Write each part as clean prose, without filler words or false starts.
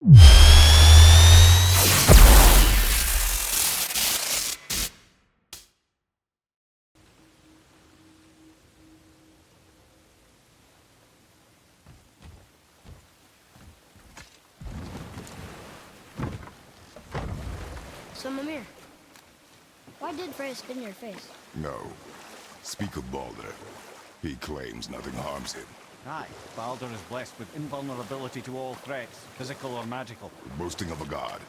So, Mimir, why did Freya spit in your face? No. Speak of Baldur. He claims nothing harms him. Aye, Baldur is blessed with invulnerability to all threats, physical or magical. Boasting of a god.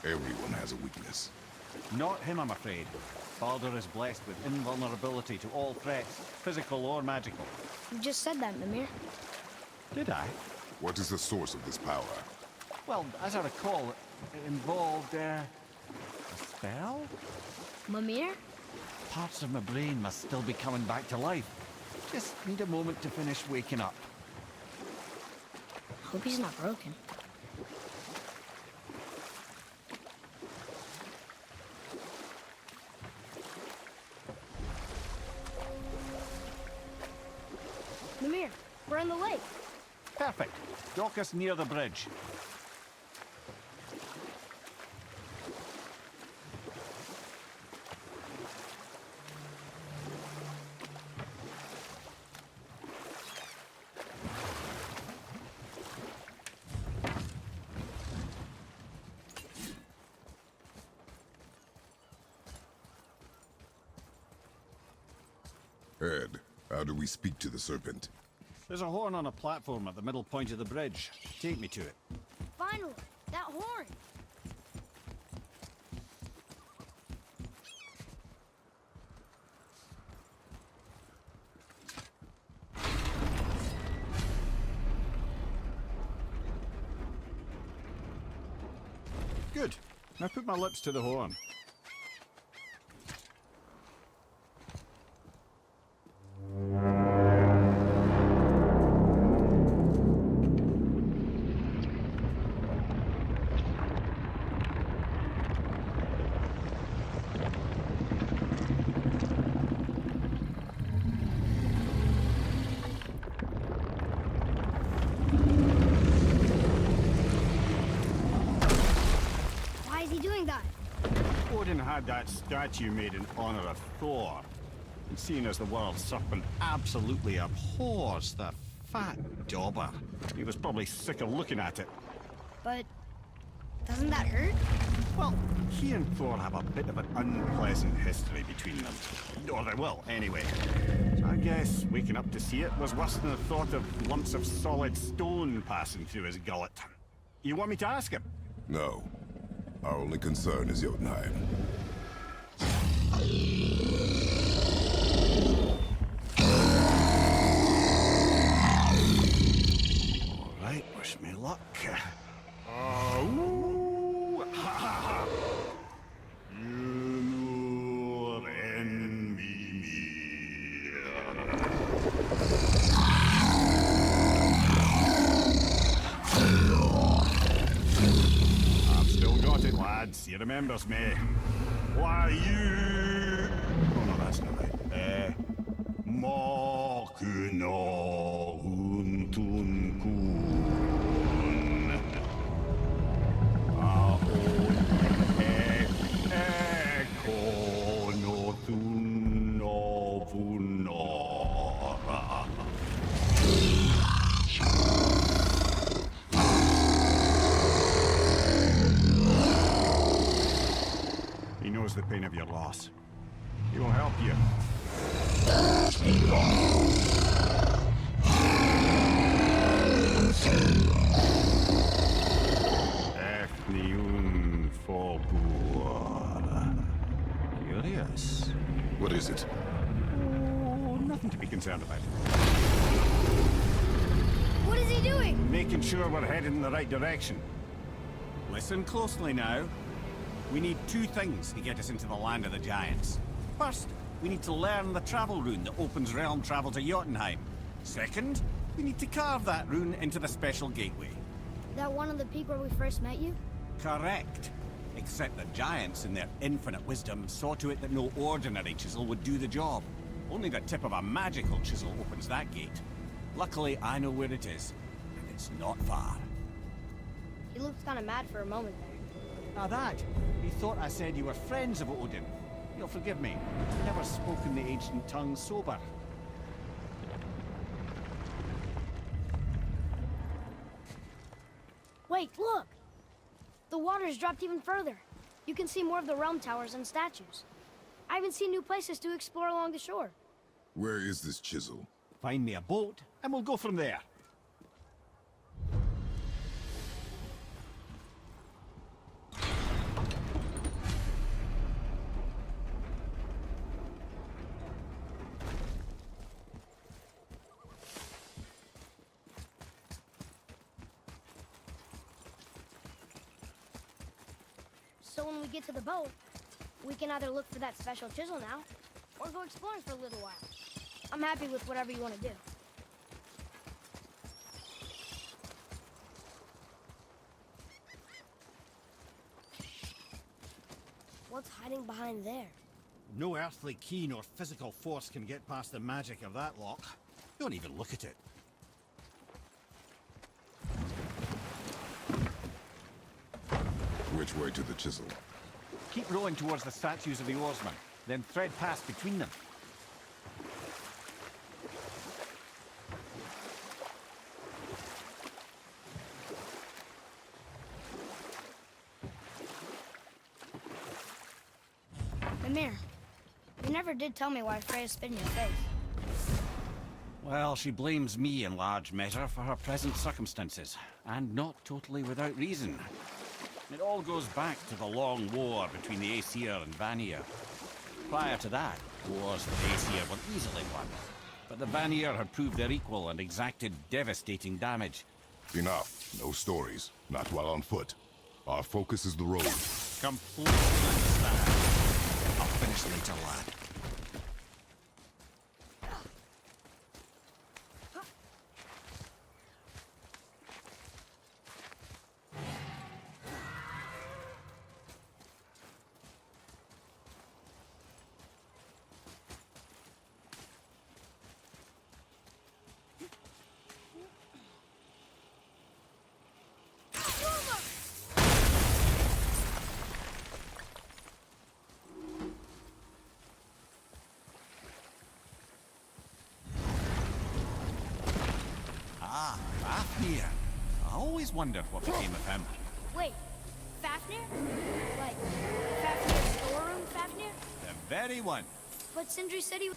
Everyone has a weakness. Not him, I'm afraid. Baldur is blessed with invulnerability to all threats, physical or magical. You just said that, Mimir. Did I? What is the source of this power? Well, as I recall, it involved, a spell? Mimir? Parts of my brain must still be coming back to life. Just need a moment to finish waking up. Hope he's not broken. Mimir, we're on the lake. Perfect. Dock us near the bridge. Ed, how do we speak to the serpent? There's a horn on a platform at the middle point of the bridge. Take me to it. Finally, that horn. Good. Now put my lips to the horn. Why is he doing that? Odin had that statue made in honor of Thor. And seeing as the world serpent absolutely abhors the fat dauber, he was probably sick of looking at it. But doesn't that hurt? Well, he and Thor have a bit of an unpleasant history between them. Or they will, anyway. So I guess waking up to see it was worse than the thought of lumps of solid stone passing through his gullet. You want me to ask him? No. Our only concern is Jotunheim. All right, wish me luck. Oh, ha ha ha! You and me. I've still got it, lads. He remembers me. Why you? Oh no, that's not right. Makuna huntun kun. Kono tunno vunora. He knows the pain of your loss. He will help you. Efniun Forbur. Curious. What is it? Oh, nothing to be concerned about. What is he doing? Making sure we're headed in the right direction. Listen closely now. We need two things to get us into the land of the giants. First, we need to learn the travel rune that opens realm travel to Jotunheim. Second, we need to carve that rune into the special gateway. That one of the peak where we first met you? Correct. Except the giants, in their infinite wisdom, saw to it that no ordinary chisel would do the job. Only the tip of a magical chisel opens that gate. Luckily, I know where it is, and it's not far. You looked kind of mad for a moment there. Ah, that. He thought I said you were friends of Odin. You'll forgive me. Never spoken the ancient tongue sober. Wait, look! The water's dropped even further. You can see more of the realm towers and statues. I even see new places to explore along the shore. Where is this chisel? Find me a boat, and we'll go from there. So when we get to the boat, we can either look for that special chisel now, or go exploring for a little while. I'm happy with whatever you want to do. What's hiding behind there? No earthly key nor physical force can get past the magic of that lock. Don't even look at it. Which way to the chisel? Keep rowing towards the statues of the oarsmen, then thread past between them. Mimir, you never did tell me why Freya spit in your face. Well, she blames me in large measure for her present circumstances, and not totally without reason. It all goes back to the long war between the Aesir and Vanir. Prior to that, wars with the Aesir were easily won, but the Vanir had proved their equal and exacted devastating damage. Enough. No stories. Not while on foot. Our focus is the road. Completely understand. I'll finish later, lad. Ah, Fafnir. I always wondered what became of him. Wait, Fafnir? Like, Fafnir's storeroom Fafnir? The very one. But Sindri said he...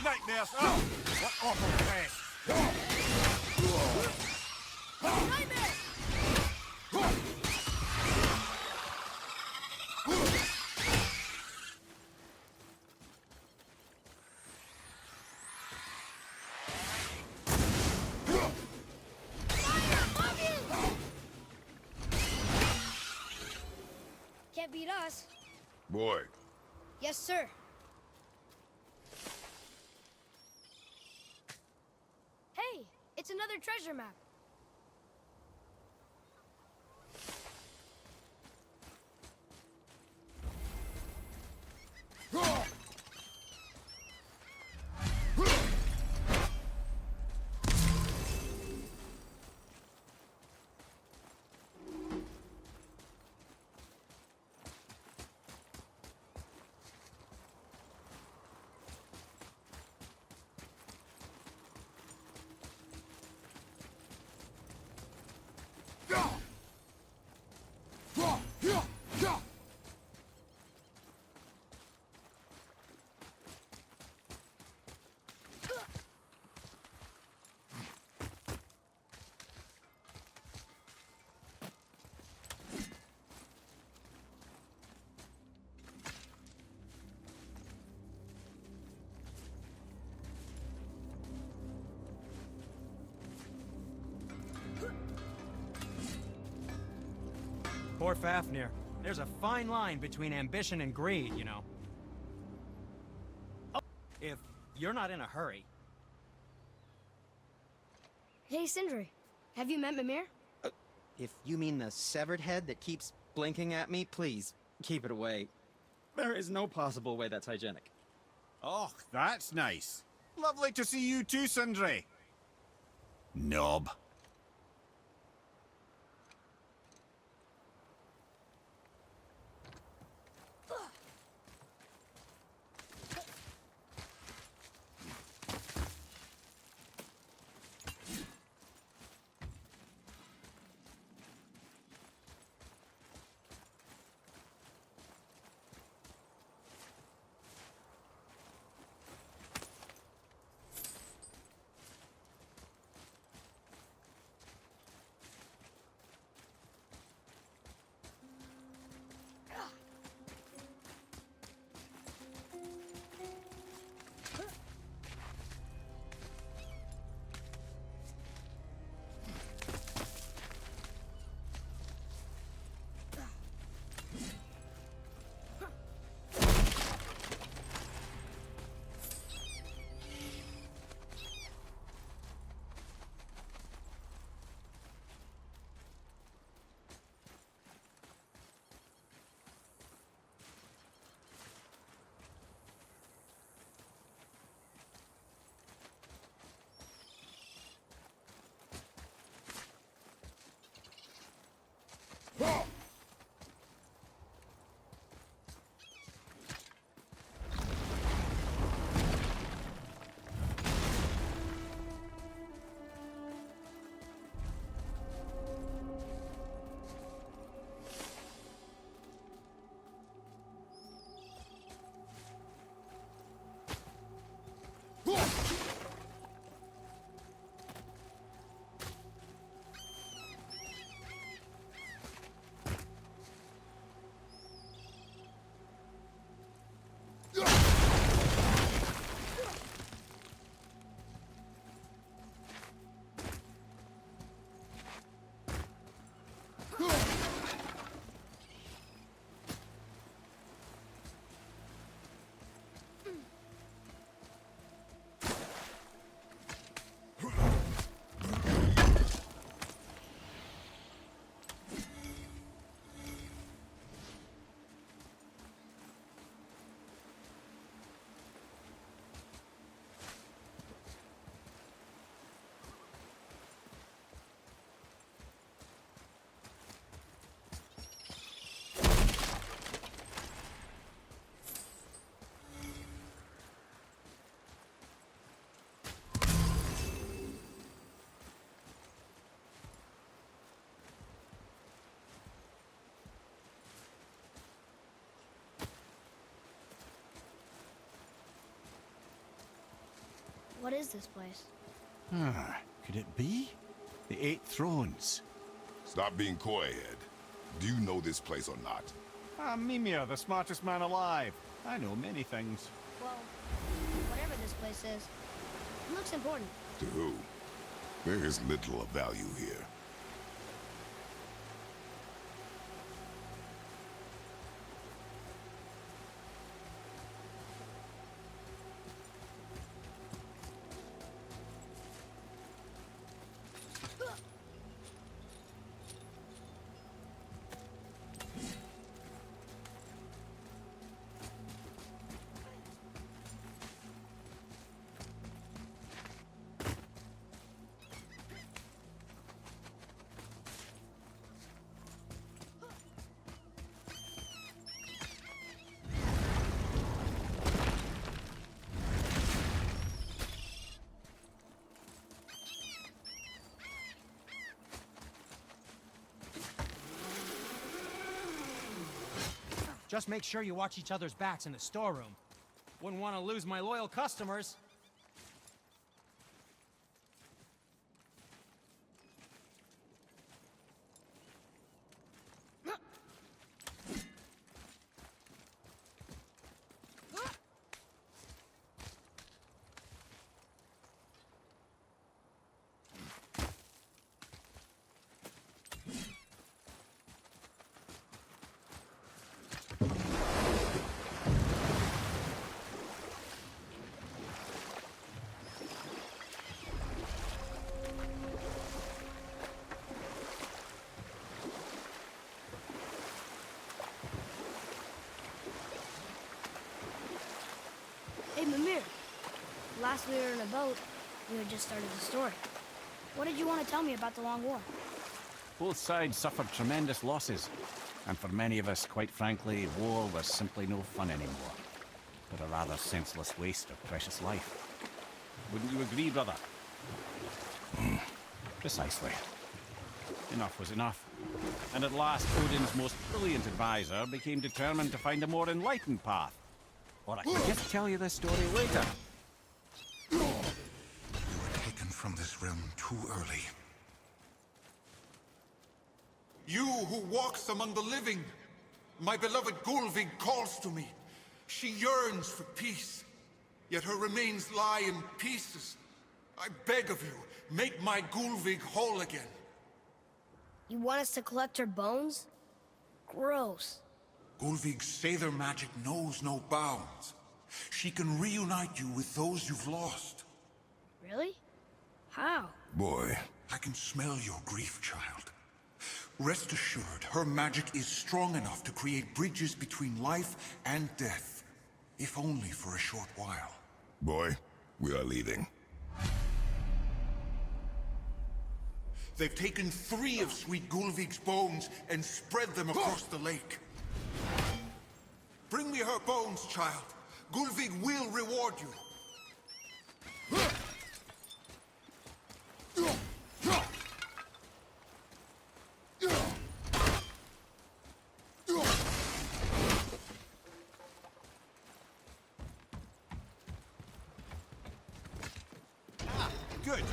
Nightmares! Oh, what awful mess! Can't beat us. Boy, Yes, sir. Hey, it's another treasure map. Poor Fafnir. There's a fine line between ambition and greed, you know. Oh, if you're not in a hurry. Hey, Sindri. Have you met Mimir? If you mean the severed head that keeps blinking at me, please, keep it away. There is no possible way that's hygienic. Oh, that's nice. Lovely to see you too, Sindri. Knob. What is this place? Could it be? The Eight Thrones. Stop being coy, Ed. Do you know this place or not? I'm Mimir, the smartest man alive. I know many things. Well, whatever this place is, it looks important. To who? There is little of value here. Just make sure you watch each other's backs in the storeroom. Wouldn't want to lose my loyal customers. Last we were in a boat, we had just started the story. What did you want to tell me about the Long War? Both sides suffered tremendous losses, and for many of us, quite frankly, war was simply no fun anymore, but a rather senseless waste of precious life. Wouldn't you agree, brother? Precisely. Enough was enough. And at last, Odin's most brilliant advisor became determined to find a more enlightened path. Or I can just tell you this story later. You were taken from this realm too early. You who walks among the living, my beloved Gulvig calls to me. She yearns for peace, yet her remains lie in pieces. I beg of you, make my Gulvig whole again. You want us to collect her bones? Gross. Gulvig's Sather magic knows no bounds. She can reunite you with those you've lost. Really? How? Boy. I can smell your grief, child. Rest assured, her magic is strong enough to create bridges between life and death. If only for a short while. Boy, we are leaving. They've taken 3 of Sweet Gulvig's bones and spread them across the lake. Bring me her bones, child. Gulvig will reward you. Good.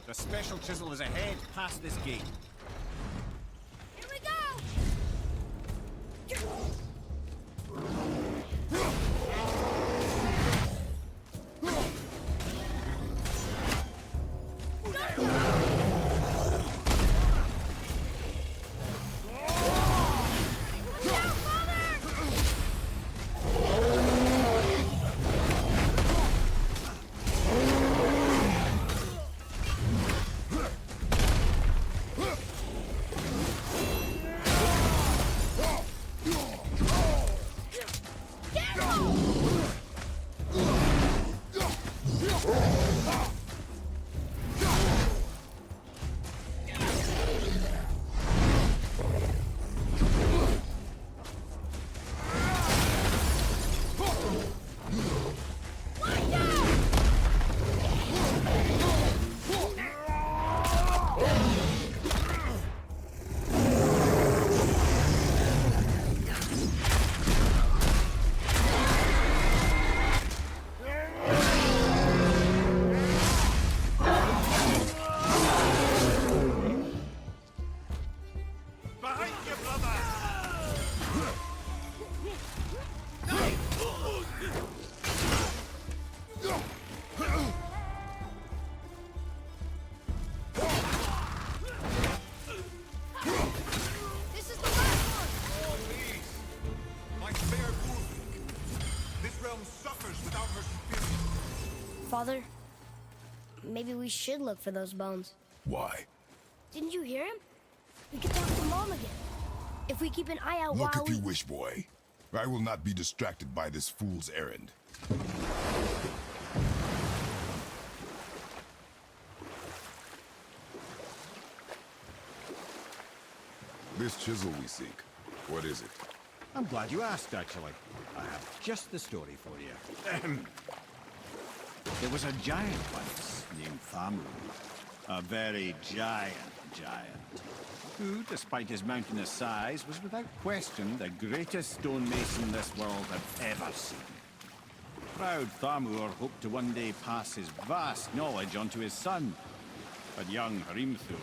The special chisel is ahead, past this gate. Here we go! Father, maybe we should look for those bones. Why? Didn't you hear him? We could talk to Mom again. If we keep an eye out Look while if you wish, boy. I will not be distracted by this fool's errand. This chisel we seek, what is it? I'm glad you asked, actually. I have just the story for you. There was a giant once named Thamur. A very giant, who, despite his mountainous size, was without question the greatest stonemason this world had ever seen. Proud Thamur hoped to one day pass his vast knowledge on to his son. But young Hrimthur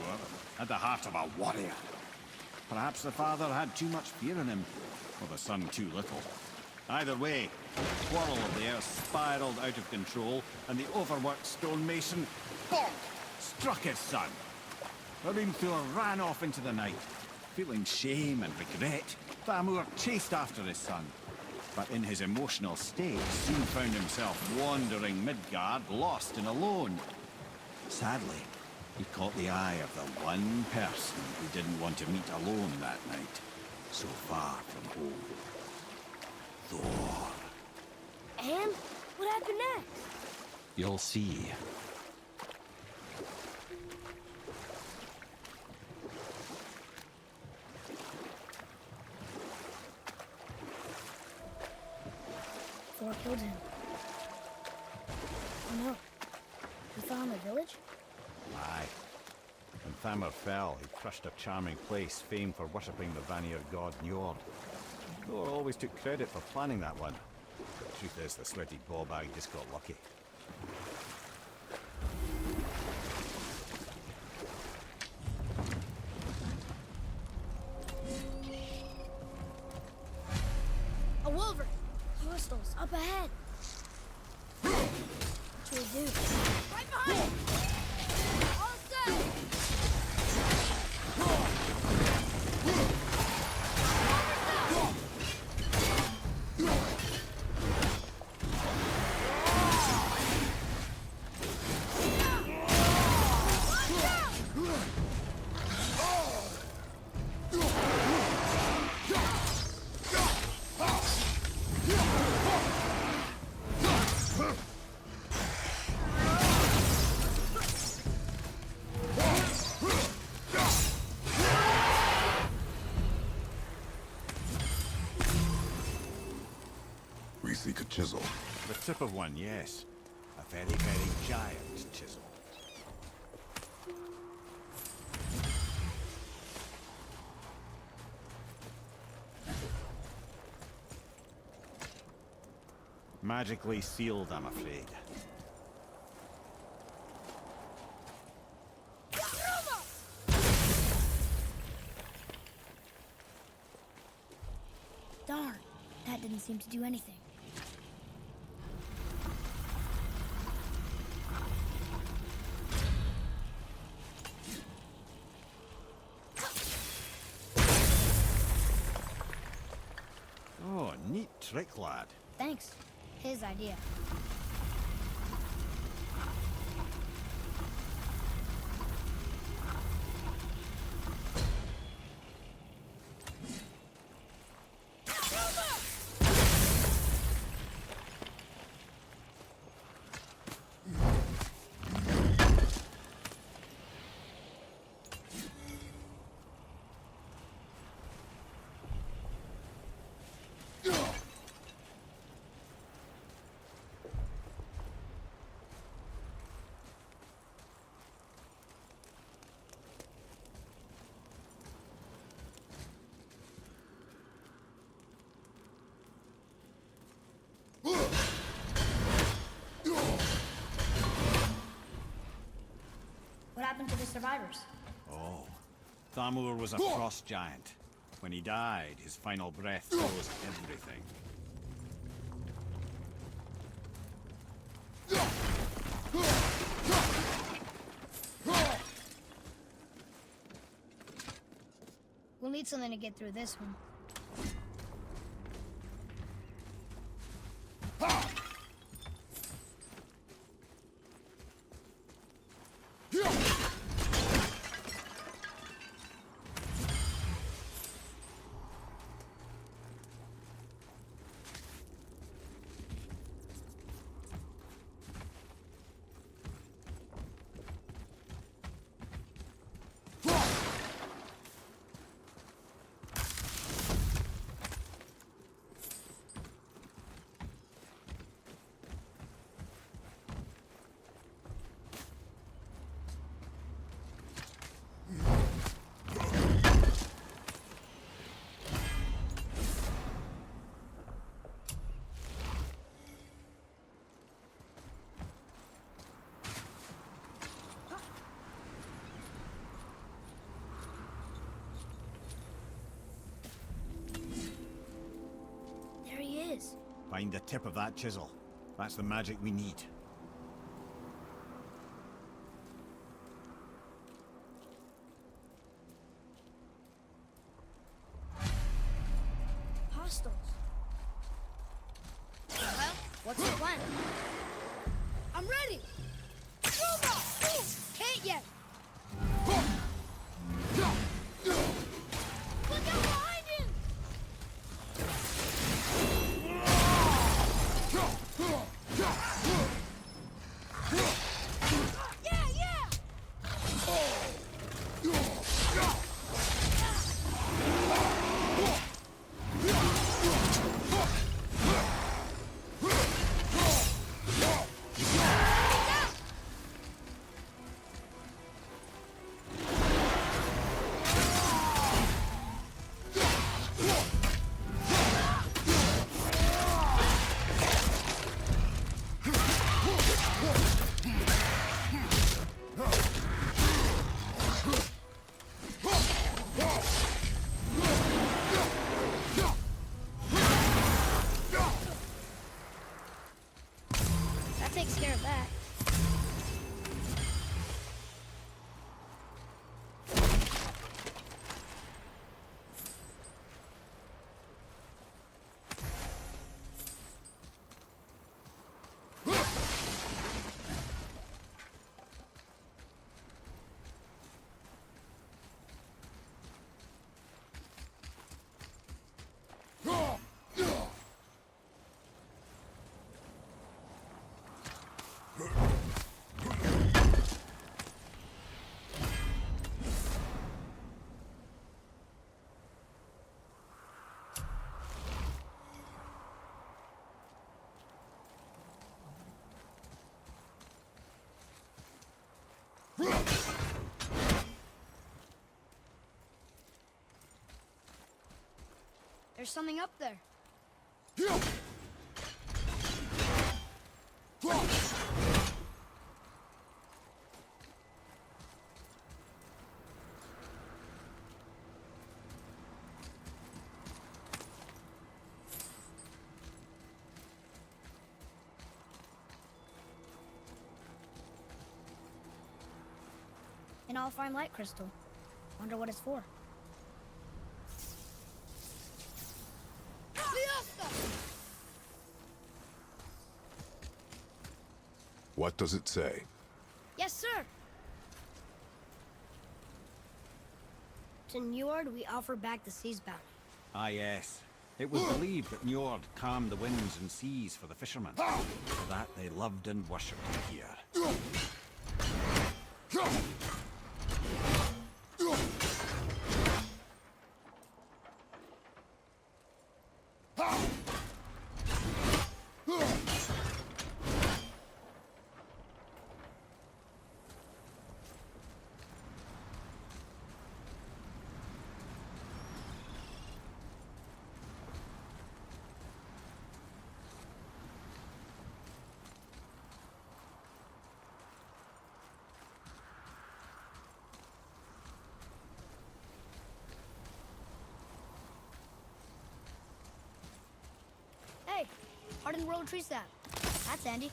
had the heart of a warrior. Perhaps the father had too much fear in him, or the son too little. Either way, the quarrel of the earth spiraled out of control, and the overworked stonemason, bonk, struck his son. Hrimthur ran off into the night. Feeling shame and regret, Thamur chased after his son. But in his emotional state, soon found himself wandering Midgard, lost and alone. Sadly, he caught the eye of the one person who didn't want to meet alone that night, so far from home. Thor. And what happened next? You'll see. Thor killed him. Oh no. We found the village? Aye. When Thamur fell, he crushed a charming place famed for worshipping the Vanir god Njord. Thor always took credit for planning that one. The truth is, the sweaty ballbag just got lucky. A wolverine! Hostiles, up ahead! What should we do? Right behind! All set! We seek a chisel. The tip of one, yes. A very, very giant chisel. Magically sealed, I'm afraid. Darn, that didn't seem to do anything. Oh, neat trick, lad. Thanks. His idea. What happened to the survivors? Oh. Thamur was a frost giant. When he died, his final breath froze everything. We'll need something to get through this one. There he is. Find the tip of that chisel. That's the magic we need. Hostiles. Well, what's the plan? I'm ready! Can't yet! Look out behind him! There's something up there. An all-fine light crystal. Wonder what it's for. What does it say? Yes, sir. To Njord, we offer back the sea's bounty. Ah, yes. It was believed that Njord calmed the winds and seas for the fishermen. For that they loved and worshipped here. Hey, hardened rolled tree sap. That's handy.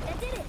That did it!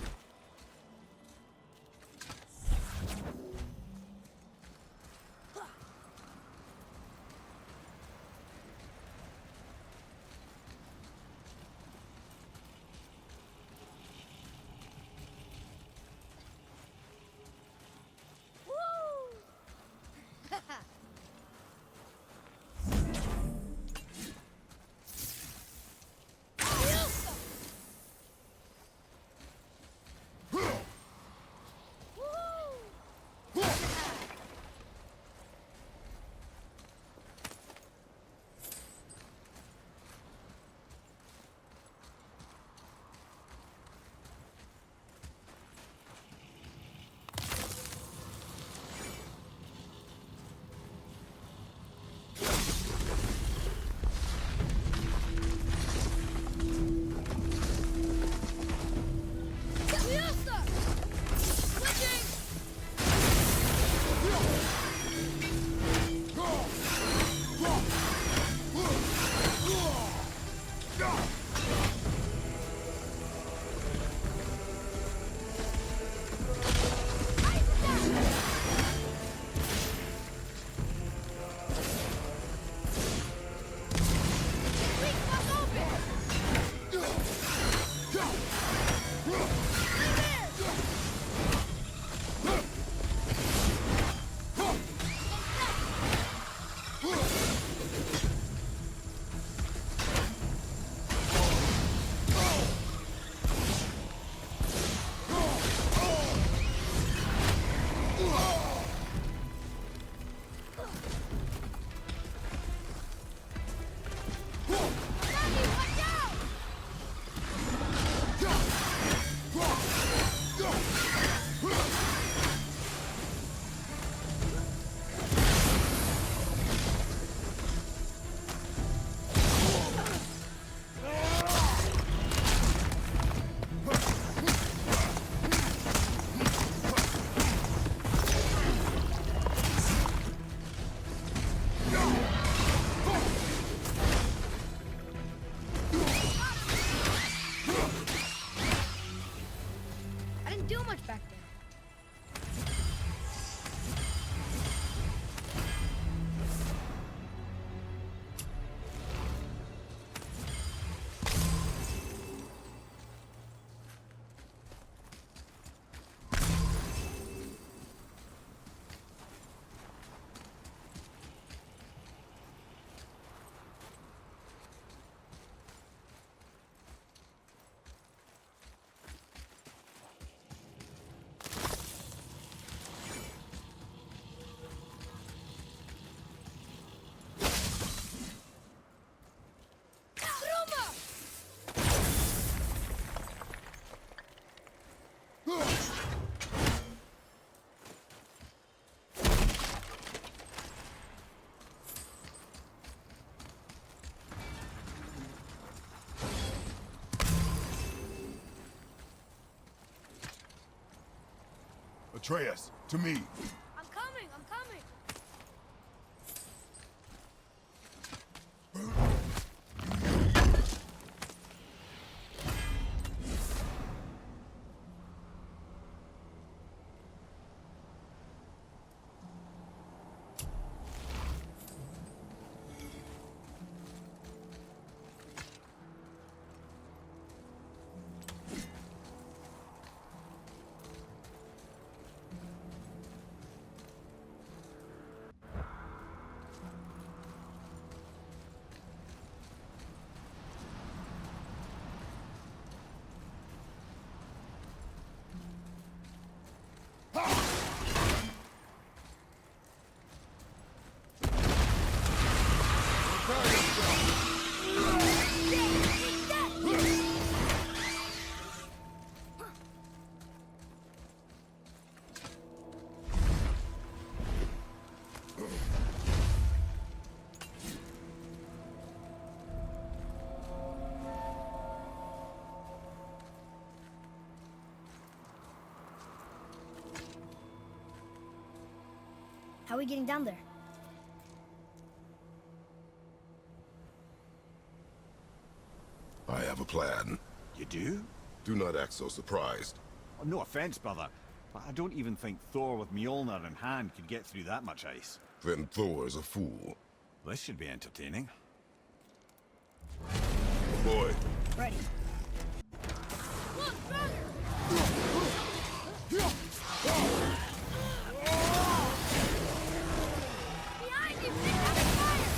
Atreus, to me. I'm coming, I'm coming. How are we getting down there? I have a plan. You do? Do not act so surprised. Oh, no offense, brother, but I don't even think Thor with Mjolnir in hand could get through that much ice. Then Thor's a fool. This should be entertaining. Boy, Ready. Look, brother! Behind you, pick up fire!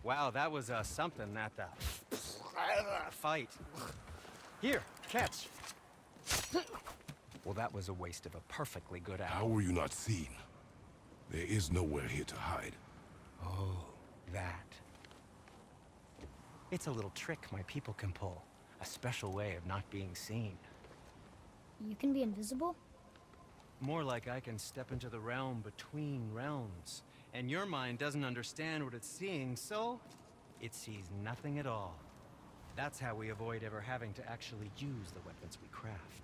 Wow, that was something, that fight. Here, catch. Well, that was a waste of a perfectly good hour. How were you not seen? There is nowhere here to hide. Oh, that. It's a little trick my people can pull. A special way of not being seen. You can be invisible? More like I can step into the realm between realms. And your mind doesn't understand what it's seeing, so it sees nothing at all. That's how we avoid ever having to actually use the weapons we craft.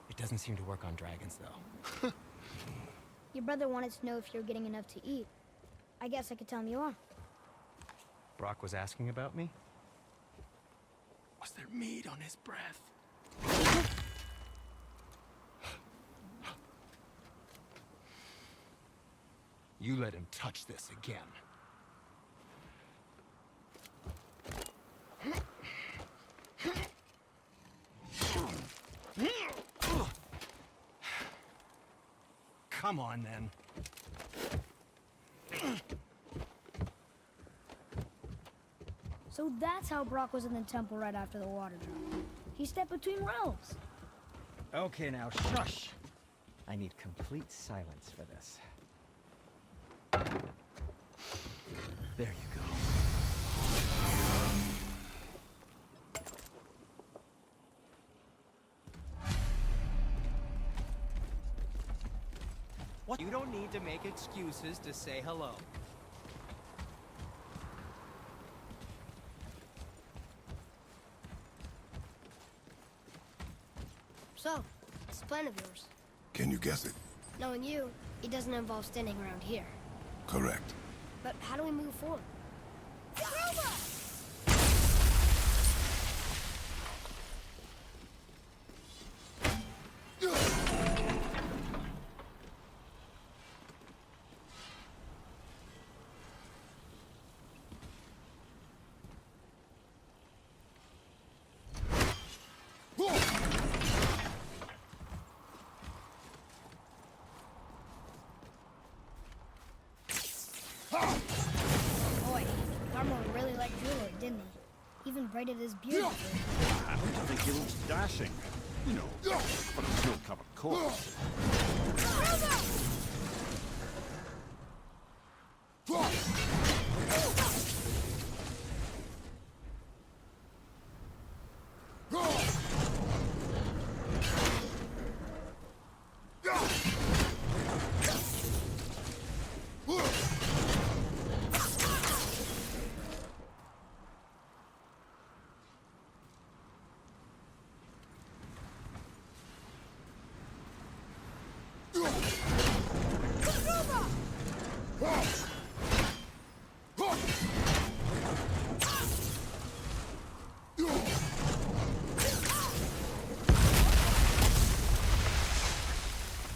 It doesn't seem to work on dragons, though. Your brother wanted to know if you're getting enough to eat. I guess I could tell him you are. Brock was asking about me? Was there meat on his breath? You let him touch this again. Come on, then. So that's how Brock was in the temple right after the water drop. He stepped between realms. Okay, now, shush. I need complete silence for this. There you go. What? You don't need to make excuses to say hello. So, it's a plan of yours. Can you guess it? Knowing you, it doesn't involve standing around here. Correct. But how do we move forward? Boy, Armor really liked jewelry, didn't he? Even braided his beard. I happen to think he looks dashing. You know, but a snow-covered corpse.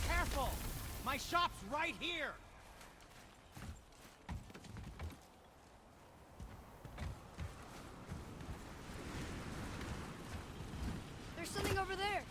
Careful! My shop's right here! There's something over there.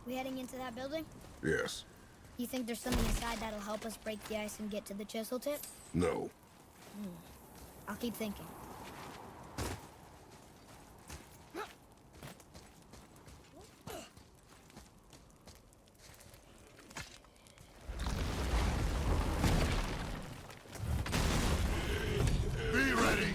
We heading into that building? Yes. You think there's something inside that'll help us break the ice and get to the chisel tip? No. I'll keep thinking. Be ready.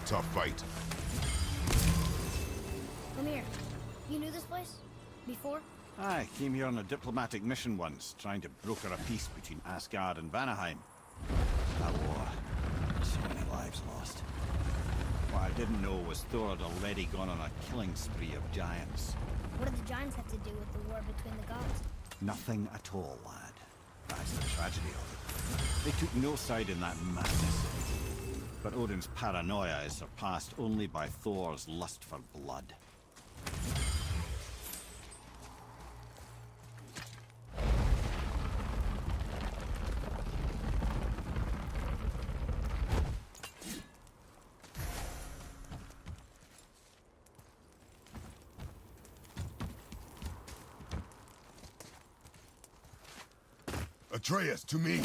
tough fight. Come here. You knew this place? Before? I came here on a diplomatic mission once, trying to broker a peace between Asgard and Vanaheim. That war. So many lives lost. What I didn't know was Thor had already gone on a killing spree of giants. What did the giants have to do with the war between the gods? Nothing at all, lad. That's the tragedy of it. They took no side in that madness. But Odin's paranoia is surpassed only by Thor's lust for blood. Atreus, to me!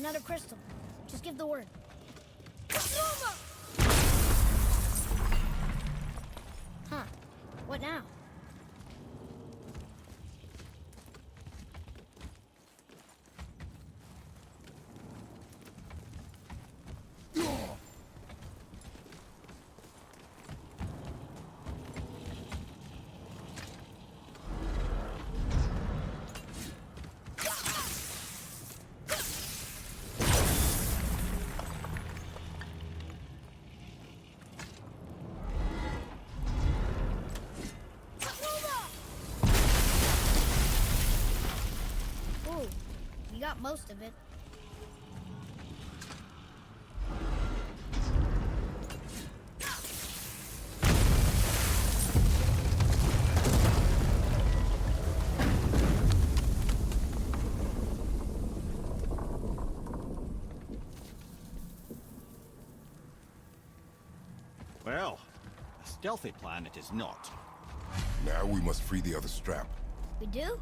Another crystal. Just give the word. Huh. What now? Ooh, you got most of it. Well, a stealthy plan it is not. Now we must free the other strap. We do?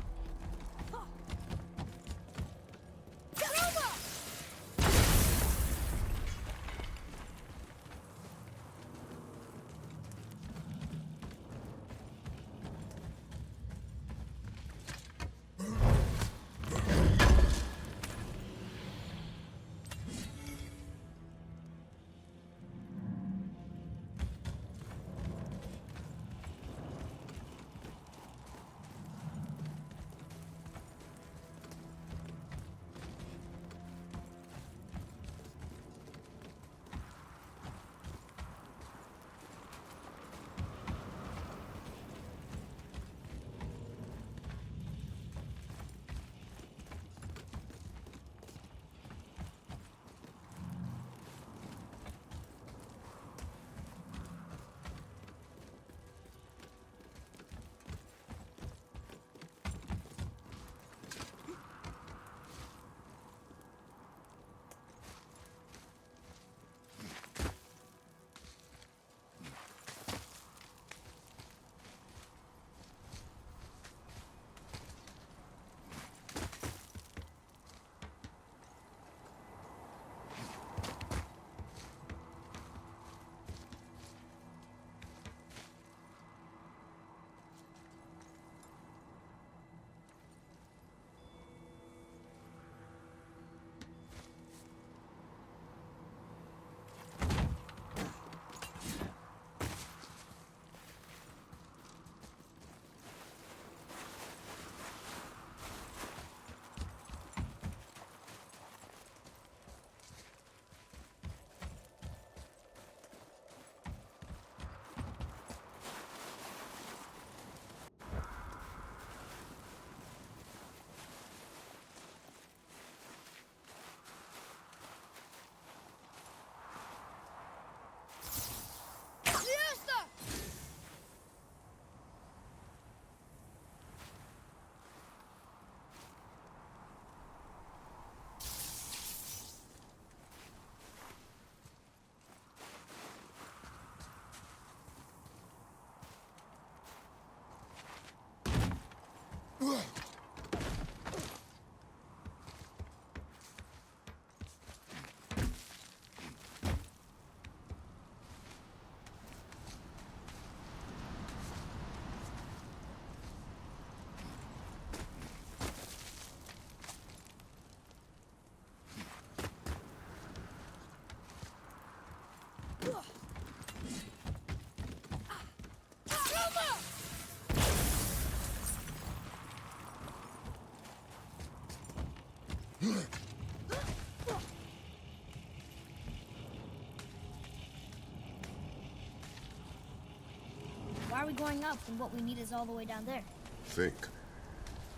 Why are we going up when what we need is all the way down there? Think.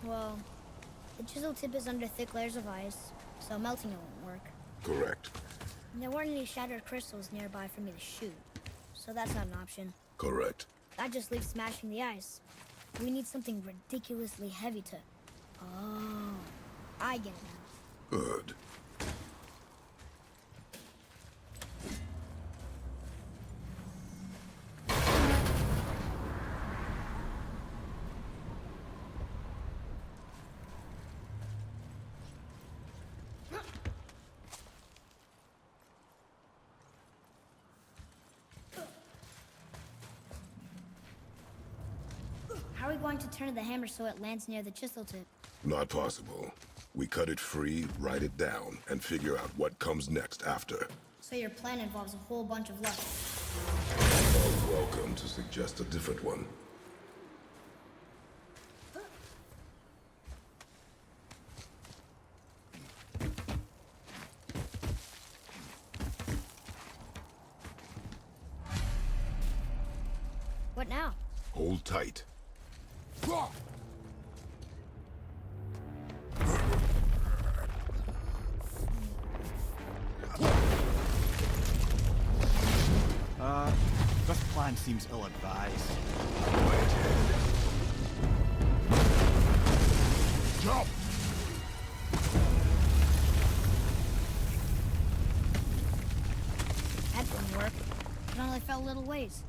Well, the chisel tip is under thick layers of ice, so melting it won't work. Correct. And there weren't any shattered crystals nearby for me to shoot, so that's not an option. Correct. That just leaves smashing the ice. We need something ridiculously heavy to... Oh, I get it now. Good. going to turn the hammer so it lands near the chisel tip? Not possible. We cut it free, write it down, and figure out what comes next after. So your plan involves a whole bunch of luck. You're welcome to suggest a different one. What now? Hold tight. This plan seems ill-advised. Jump! That didn't work. It only fell little ways.